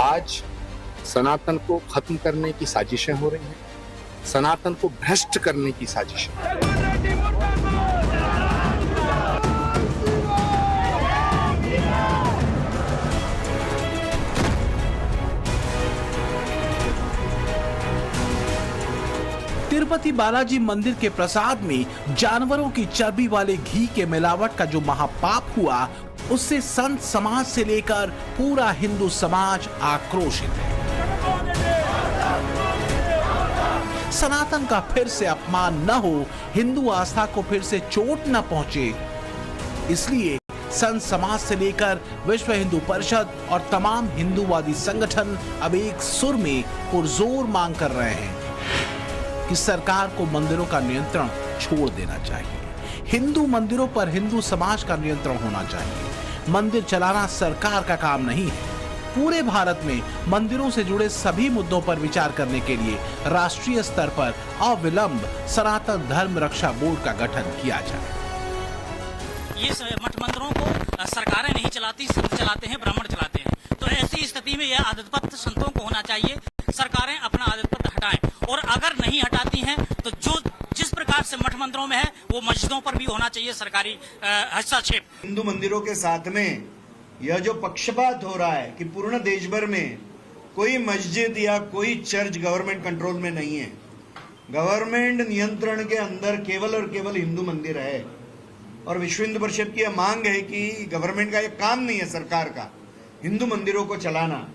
आज सनातन को खत्म करने की साजिशें हो रही हैं, सनातन को भ्रष्ट करने की साजिशें। तिरुपति बालाजी मंदिर के प्रसाद में जानवरों की चर्बी वाले घी के मिलावट का जो महापाप हुआ, उससे संत समाज से लेकर पूरा हिंदू समाज आक्रोशित है। सनातन का फिर से अपमान न हो, हिंदू आस्था को फिर से चोट न पहुंचे, इसलिए संत समाज से लेकर विश्व हिंदू परिषद और तमाम हिंदूवादी संगठन अब एक सुर में पुरजोर मांग कर रहे हैं कि सरकार को मंदिरों का नियंत्रण छोड़ देना चाहिए। हिंदू मंदिरों पर हिंदू समाज का नियंत्रण होना चाहिए। मंदिर चलाना सरकार का काम नहीं है। पूरे भारत में मंदिरों से जुड़े सभी मुद्दों पर विचार करने के लिए राष्ट्रीय स्तर पर अविलंब सनातन धर्म रक्षा बोर्ड का गठन किया जाए। ये मठ मंदिरों को सरकारें नहीं चलाती, संत चलाते हैं, ब्राह्मण चलाते हैं। तो ऐसी स्थिति में यह आदतपत्र संतों को होना चाहिए। सरकारें अपना आदतपत्र हटाएं, और अगर नहीं हटाती हैं तो जो जिस प्रकार से मठ मंदिरों में है वो मस्जिदों पर भी होना चाहिए सरकारी हस्तक्षेप। हिंदू मंदिरों के साथ में यह जो पक्षपात हो रहा है कि पूर्ण देश भर में कोई मस्जिद या कोई चर्च गवर्नमेंट कंट्रोल में नहीं है, गवर्नमेंट नियंत्रण के अंदर केवल और केवल हिंदू मंदिर है। और विश्व हिंदू परिषद की यह मांग है कि गवर्नमेंट का यह काम नहीं है सरकार का हिंदू मंदिरों को चलाना,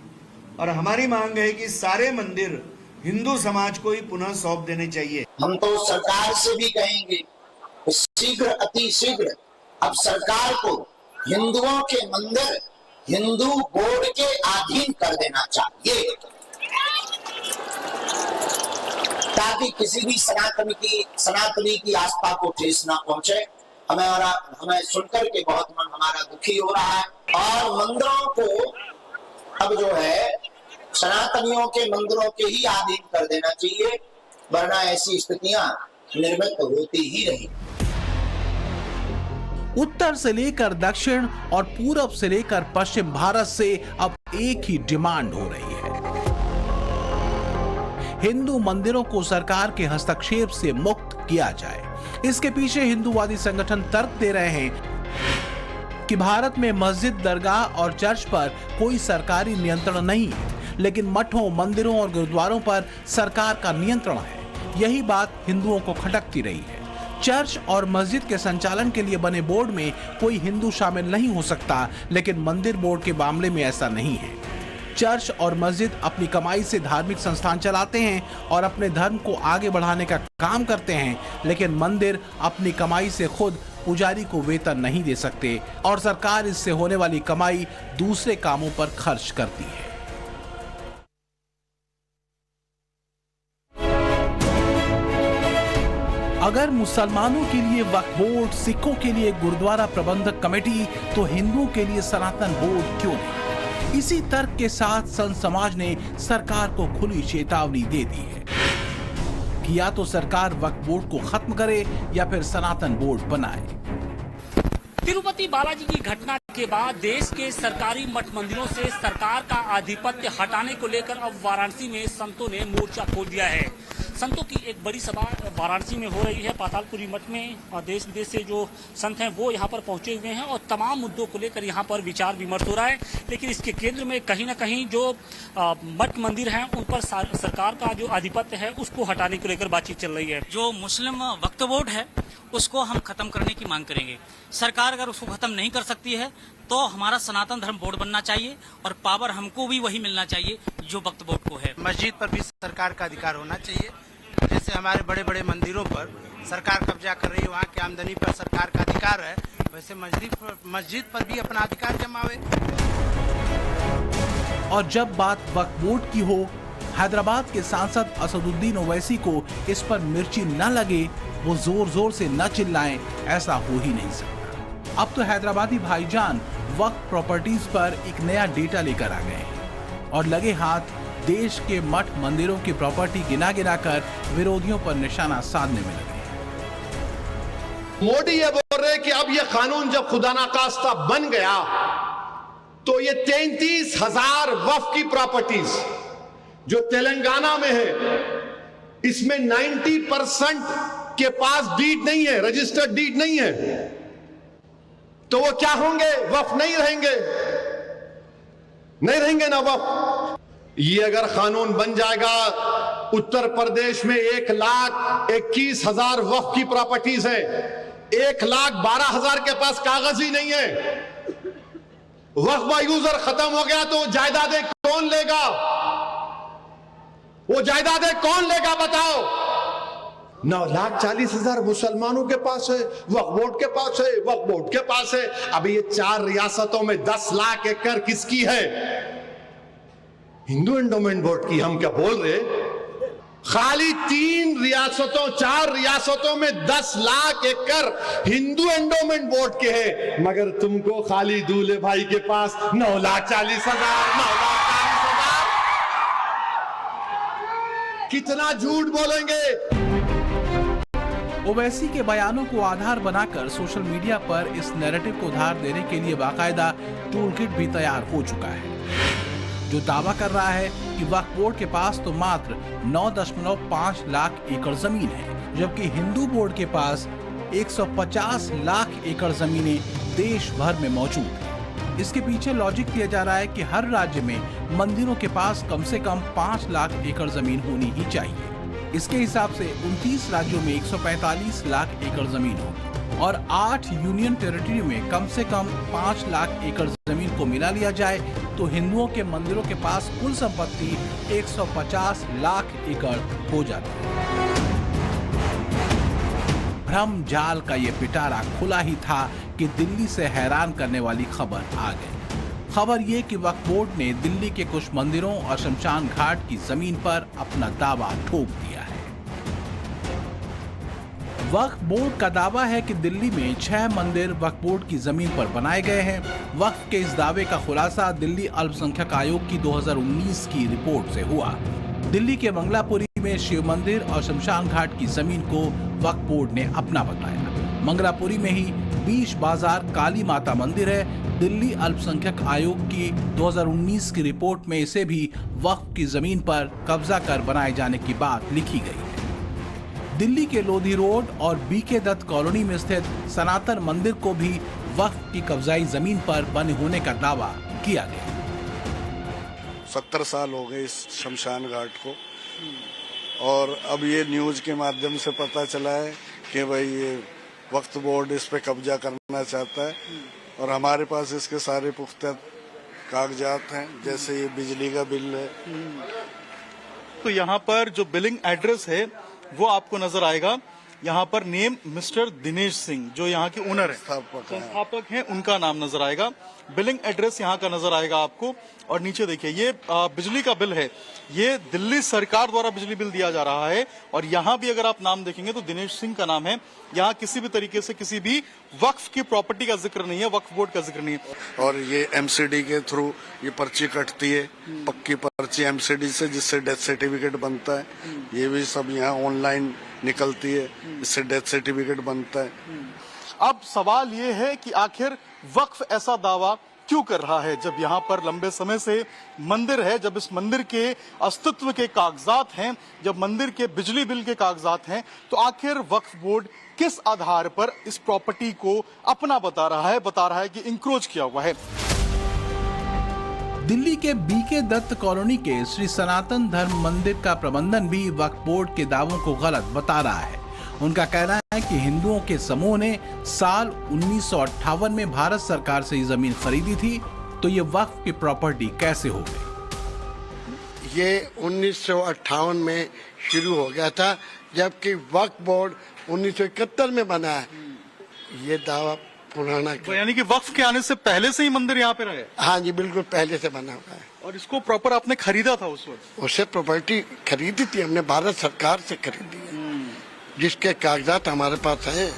और हमारी मांग है कि सारे मंदिर हिंदू समाज को ही पुनः सौंप देने चाहिए। हम तो सरकार से भी कहेंगे शीघ्र अति शीघ्र अब सरकार को हिंदुओं के मंदिर हिंदू बोर्ड के अधीन कर देना चाहिए, ताकि किसी भी सनातनी की आस्था को ठेस ना पहुंचे। हमें सुनकर के बहुत मन हमारा दुखी हो रहा है, और मंदिरों को अब जो है सनातनियों के मंदिरों के ही अधीन कर देना चाहिए, वरना ऐसी स्थितियां निर्मित होती ही रही। उत्तर से लेकर दक्षिण और पूरब से लेकर पश्चिम भारत से अब एक ही डिमांड हो रही है। हिंदू मंदिरों को सरकार के हस्तक्षेप से मुक्त किया जाए। इसके पीछे हिंदूवादी संगठन तर्क दे रहे हैं कि भारत में मस्जिद, दरगाह और चर्च पर कोई सरकारी नियंत्रण नहीं है, लेकिन मठों, मंदिरों और गुरुद्वारों पर सरकार का नियंत्रण है। यही बात हिंदुओं को खटकती रही है। चर्च और मस्जिद के संचालन के लिए बने बोर्ड में कोई हिंदू शामिल नहीं हो सकता, लेकिन मंदिर बोर्ड के मामले में ऐसा नहीं है। चर्च और मस्जिद अपनी कमाई से धार्मिक संस्थान चलाते हैं और अपने धर्म को आगे बढ़ाने का काम करते हैं, लेकिन मंदिर अपनी कमाई से खुद पुजारी को वेतन नहीं दे सकते, और सरकार इससे होने वाली कमाई दूसरे कामों पर खर्च करती है। अगर मुसलमानों के लिए वक्फ बोर्ड, सिखों के लिए गुरुद्वारा प्रबंधक कमेटी, तो हिंदुओं के लिए सनातन बोर्ड क्यों नहीं? इसी तर्क के साथ संत समाज ने सरकार को खुली चेतावनी दे दी है कि या तो सरकार वक्फ बोर्ड को खत्म करे या फिर सनातन बोर्ड बनाए। तिरुपति बालाजी की घटना के बाद देश के सरकारी मठ मंदिरों से सरकार का आधिपत्य हटाने को लेकर अब वाराणसी में संतों ने मोर्चा खोल दिया है। संतों की एक बड़ी सभा वाराणसी में हो रही है, पातालपुरी मठ में, और देश विदेश से जो संत हैं वो यहाँ पर पहुंचे हुए हैं और तमाम मुद्दों को लेकर यहाँ पर विचार विमर्श हो रहा है। लेकिन इसके केंद्र में कहीं ना कहीं जो मठ मंदिर हैं उन पर सरकार का जो आधिपत्य है उसको हटाने को लेकर बातचीत चल रही है। जो मुस्लिम वक्फ बोर्ड है उसको हम खत्म करने की मांग करेंगे। सरकार अगर उसको खत्म नहीं कर सकती है तो हमारा सनातन धर्म बोर्ड बनना चाहिए, और पावर हमको भी वही मिलना चाहिए जो वक्फ बोर्ड को है। मस्जिद पर भी सरकार का अधिकार होना चाहिए। जैसे हमारे बड़े बड़े मंदिरों पर सरकार कब्जा कर रही है, वहाँ की आमदनी पर सरकार का अधिकार है, वैसे मस्जिद पर भी अपना अधिकार जमावे। और जब बात वक्फ बोर्ड की हो, हैदराबाद के सांसद असदुद्दीन ओवैसी को इस पर मिर्ची न लगे, वो जोर जोर से न चिल्लाएं, ऐसा हो ही नहीं सकता। अब तो हैदराबादी भाईजान वक्फ प्रॉपर्टीज पर एक नया डेटा लेकर आ गए हैं और लगे हाथ देश के मठ मंदिरों की प्रॉपर्टी गिना गिना कर विरोधियों पर निशाना साधने में लगे। मोदी ये बोल रहे कि अब ये कानून जब खुदा ना खास्ता बन गया तो ये 33,000 वक्फ की प्रॉपर्टीज जो तेलंगाना में है, इसमें 90% के पास डीड नहीं है, रजिस्टर्ड डीड नहीं है। तो वो क्या होंगे? वक्फ नहीं रहेंगे, नहीं रहेंगे ना वक्फ। ये अगर कानून बन जाएगा, उत्तर प्रदेश में 1,21,000 वक्फ की प्रॉपर्टीज है, 1,12,000 के पास कागज ही नहीं है। वक्फ बा यूजर खत्म हो गया तो जायदादें कौन लेगा? वो जायदादें कौन लेगा बताओ? 9,40,000 मुसलमानों के पास है, वक्फ बोर्ड के पास है, वक्फ बोर्ड के पास है। अभी ये 4 रियासतों में 10 लाख एकड़ किसकी है? हिंदू एंडोमेंट बोर्ड की। हम क्या बोल रहे? खाली 4 रियासतों में 10 लाख एकड़ हिंदू एंडोमेंट बोर्ड के हैं, मगर तुमको खाली दूल्हे भाई के पास 9,40,000। कितना झूठ बोलेंगे? ओवैसी के बयानों को आधार बनाकर सोशल मीडिया पर इस नैरेटिव को उधार देने के लिए बाकायदा टूल किट भी तैयार हो चुका है, जो दावा कर रहा है कि वक्फ बोर्ड के पास तो मात्र 9.5 लाख एकड़ जमीन है, जबकि हिंदू बोर्ड के पास 150 लाख एकड़ जमीनें देश भर में मौजूद है। इसके पीछे लॉजिक दिया जा रहा है कि हर राज्य में मंदिरों के पास कम से कम 5 लाख एकड़ जमीन होनी ही चाहिए। इसके हिसाब से 29 राज्यों में 145 लाख एकड़ जमीन हो और 8 यूनियन टेरिटरी में कम से कम 5 लाख एकड़ जमीन को मिला लिया जाए तो हिंदुओं के मंदिरों के पास कुल संपत्ति 150 लाख एकड़ हो जाती है। भ्रम जाल का ये पिटारा खुला ही था कि दिल्ली से हैरान करने वाली खबर आ गई। खबर ये कि वक्फ बोर्ड ने दिल्ली के कुछ मंदिरों और शमशान घाट की जमीन पर अपना दावा ठोक दिया है। वक्फ बोर्ड का दावा है कि दिल्ली में 6 मंदिर वक्फ बोर्ड की जमीन पर बनाए गए हैं। वक्फ के इस दावे का खुलासा दिल्ली अल्पसंख्यक आयोग की 2019 की रिपोर्ट से हुआ। दिल्ली के मंगलापुरी में शिव मंदिर और शमशान घाट की जमीन को वक्फ बोर्ड ने अपना बताया। मंगलापुरी में ही बीच बाजार काली माता मंदिर है। दिल्ली अल्पसंख्यक आयोग की 2019 की रिपोर्ट में इसे भी वक्फ की जमीन पर कब्जा कर बनाए जाने की बात लिखी गई है। दिल्ली के लोधी रोड और बीके दत्त कॉलोनी में स्थित सनातन मंदिर को भी वक्फ की कब्जाई जमीन पर बने होने का दावा किया गया। 70 साल हो गए इस शमशान घाट को, और अब ये न्यूज के माध्यम से पता चला है कि भाई ये वक्फ बोर्ड इस पे कब्जा करना चाहता है, और हमारे पास इसके सारे पुख्ता कागजात हैं, जैसे ये बिजली का बिल है। तो यहाँ पर जो बिलिंग एड्रेस है वो आपको नजर आएगा। यहाँ पर नेम मिस्टर दिनेश सिंह, जो यहाँ के ओनर है, संस्थापक हैं, उनका नाम नजर आएगा। बिलिंग एड्रेस यहाँ का नजर आएगा आपको। और नीचे देखिए, ये बिजली का बिल है, ये दिल्ली सरकार द्वारा बिजली बिल दिया जा रहा है। और यहाँ भी अगर आप नाम देखेंगे तो दिनेश सिंह का नाम है। यहाँ किसी भी तरीके से किसी भी वक्फ की प्रॉपर्टी का जिक्र नहीं है, वक्फ बोर्ड का जिक्र नहीं है। और ये एमसीडी के थ्रू ये पर्ची कटती है, पक्की पर्ची एमसीडी से, जिससे डेथ सर्टिफिकेट बनता है। ये भी सब यहाँ ऑनलाइन निकलती है, इससे डेथ सर्टिफिकेट बनता है। अब सवाल ये है कि आखिर वक्फ ऐसा दावा क्यों कर रहा है, जब यहाँ पर लंबे समय से मंदिर है, जब इस मंदिर के अस्तित्व के कागजात हैं, जब मंदिर के बिजली बिल के कागजात हैं, तो आखिर वक्फ बोर्ड किस आधार पर इस प्रॉपर्टी को अपना बता रहा है कि इंक्रोच किया हुआ है। दिल्ली के बीके दत्त कॉलोनी के श्री सनातन धर्म मंदिर का प्रबंधन भी वक्फ बोर्ड के दावों को गलत बता रहा है। उनका कहना है कि हिंदुओं के समूह ने साल 1958 में भारत सरकार से ये जमीन खरीदी थी, तो ये वक्फ की प्रॉपर्टी कैसे हो गई? ये 1958 में शुरू हो गया था, जबकि वक्फ बोर्ड 1971 में बना है। ये दावा पुराना तो यानी कि वक्फ के आने से पहले से ही मंदिर यहाँ पे रहे? हाँ जी, बिल्कुल पहले से बना हुआ है। और इसको प्रॉपर आपने खरीदा था उस वक्त? उससे प्रॉपर्टी खरीदी थी हमने, भारत सरकार से खरीदी है, जिसके कागजात हमारे पास है।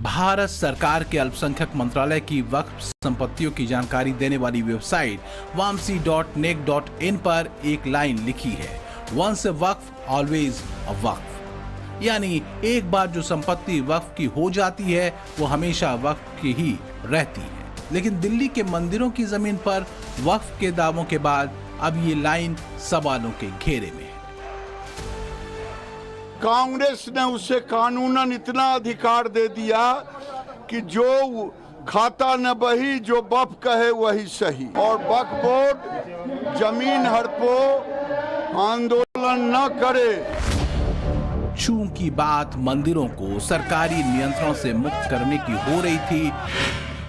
भारत सरकार के अल्पसंख्यक मंत्रालय की वक्फ संपत्तियों की जानकारी देने वाली वेबसाइट vamsi.nec.in पर एक लाइन लिखी है, once a Waqf always a वक्फ। यानी एक बार जो संपत्ति वक्फ की हो जाती है वो हमेशा वक्फ की ही रहती है। लेकिन दिल्ली के मंदिरों की जमीन पर वक्फ के दावों के बाद अब ये लाइन सवालों के घेरे में है। कांग्रेस ने उसे कानूनन इतना अधिकार दे दिया कि जो खाता न बही, जो वक्फ कहे वही सही। और वक्फ बोर्ड जमीन हड़पो आंदोलन न करे। चूंकि बात मंदिरों को सरकारी नियंत्रण से मुक्त करने की हो रही थी,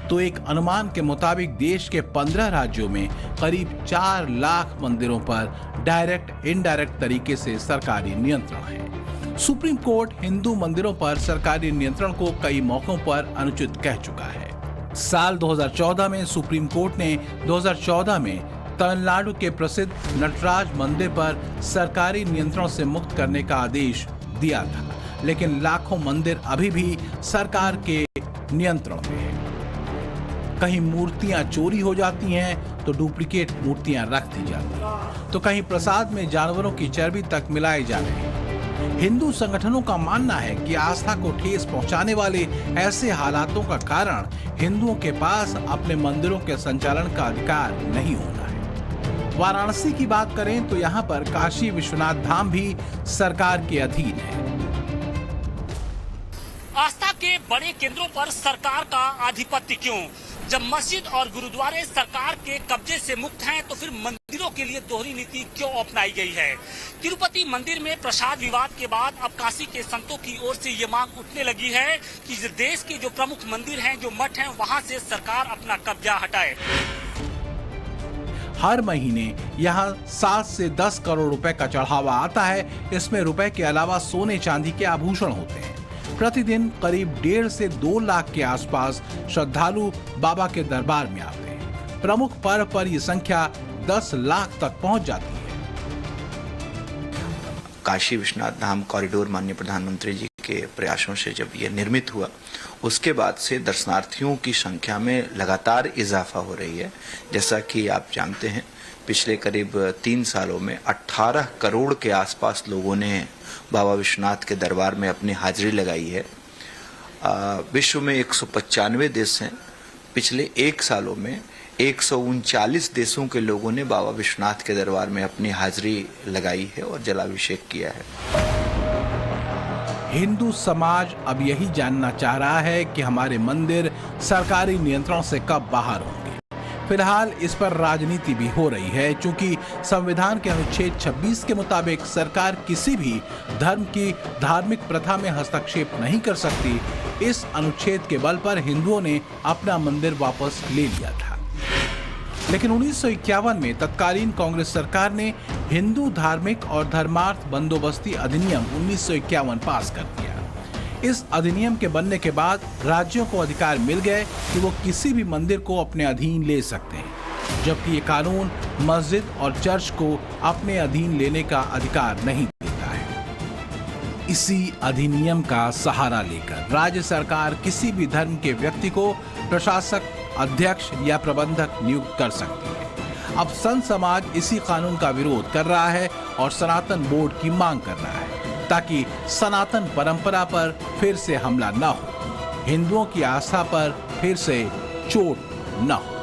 तो एक अनुमान के मुताबिक देश के 15 राज्यों में करीब 4 लाख मंदिरों पर डायरेक्ट इनडायरेक्ट तरीके से सरकारी नियंत्रण है। सुप्रीम कोर्ट हिंदू मंदिरों पर सरकारी नियंत्रण को कई मौकों पर अनुचित कह चुका है। साल 2014 में सुप्रीम कोर्ट ने 2014 में तमिलनाडु के प्रसिद्ध नटराज मंदिर पर सरकारी नियंत्रण से मुक्त करने का आदेश दिया था, लेकिन लाखों मंदिर अभी भी सरकार के नियंत्रण में हैं। कहीं मूर्तियां चोरी हो जाती हैं तो डुप्लीकेट मूर्तियां रख दी जाती हैं, तो कहीं प्रसाद में जानवरों की चर्बी तक मिलाई जा रही है। हिंदू संगठनों का मानना है कि आस्था को ठेस पहुंचाने वाले ऐसे हालातों का कारण हिंदुओं के पास अपने मंदिरों के संचालन का अधिकार नहीं होना है। वाराणसी की बात करें तो यहाँ पर काशी विश्वनाथ धाम भी सरकार के अधीन है। आस्था के बड़े केंद्रों पर सरकार का आधिपत्य क्यों? जब मस्जिद और गुरुद्वारे सरकार के कब्जे से मुक्त हैं, तो फिर मंदिरों के लिए दोहरी नीति क्यों अपनाई गई है? तिरुपति मंदिर में प्रसाद विवाद के बाद अब काशी के संतों की ओर से ये मांग उठने लगी है कि देश के जो प्रमुख मंदिर हैं, जो मठ हैं, वहां से सरकार अपना कब्जा हटाए। हर महीने यहाँ 7 से 10 करोड़ रुपए का चढ़ावा आता है। इसमें रुपए के अलावा सोने चांदी के आभूषण होते हैं। प्रतिदिन करीब 1.5 से 2 लाख के आसपास श्रद्धालु बाबा के दरबार में आते हैं। प्रमुख पर्व पर यह संख्या 10 लाख तक पहुंच जाती है। काशी विश्वनाथ धाम कॉरिडोर माननीय प्रधानमंत्री जी के प्रयासों से जब यह निर्मित हुआ, उसके बाद से दर्शनार्थियों की संख्या में लगातार इजाफा हो रही है। जैसा कि आप जानते हैं, पिछले करीब 3 सालों में 18 करोड़ के आसपास लोगों ने बाबा विश्वनाथ के दरबार में अपनी हाजिरी लगाई है। विश्व में 195 देश हैं। पिछले 1 सालों में 139 देशों के लोगों ने बाबा विश्वनाथ के दरबार में अपनी हाजिरी लगाई है और जलाभिषेक किया है। हिंदू समाज अब यही जानना चाह रहा है कि हमारे मंदिर सरकारी नियंत्रण से कब बाहर होंगे। फिलहाल इस पर राजनीति भी हो रही है, क्योंकि संविधान के अनुच्छेद 26 के मुताबिक सरकार किसी भी धर्म की धार्मिक प्रथा में हस्तक्षेप नहीं कर सकती। इस अनुच्छेद के बल पर हिंदुओं ने अपना मंदिर वापस ले लिया था, लेकिन 1951 में तत्कालीन कांग्रेस सरकार ने हिंदू धार्मिक और धर्मार्थ बंदोबस्ती अधिनियम 1951 पास कर दिया। इस अधिनियम के बनने के बाद राज्यों को अधिकार मिल गए कि वो किसी भी मंदिर को अपने अधीन ले सकते हैं, जबकि ये कानून मस्जिद और चर्च को अपने अधीन लेने का अधिकार नहीं देता है। इसी अधिनियम का सहारा लेकर राज्य सरकार किसी भी धर्म के व्यक्ति को प्रशासक, अध्यक्ष या प्रबंधक नियुक्त कर सकती है। अब संत समाज इसी कानून का विरोध कर रहा है और सनातन बोर्ड की मांग कर रहा है, ताकि सनातन परंपरा पर फिर से हमला न हो, हिंदुओं की आस्था पर फिर से चोट न हो।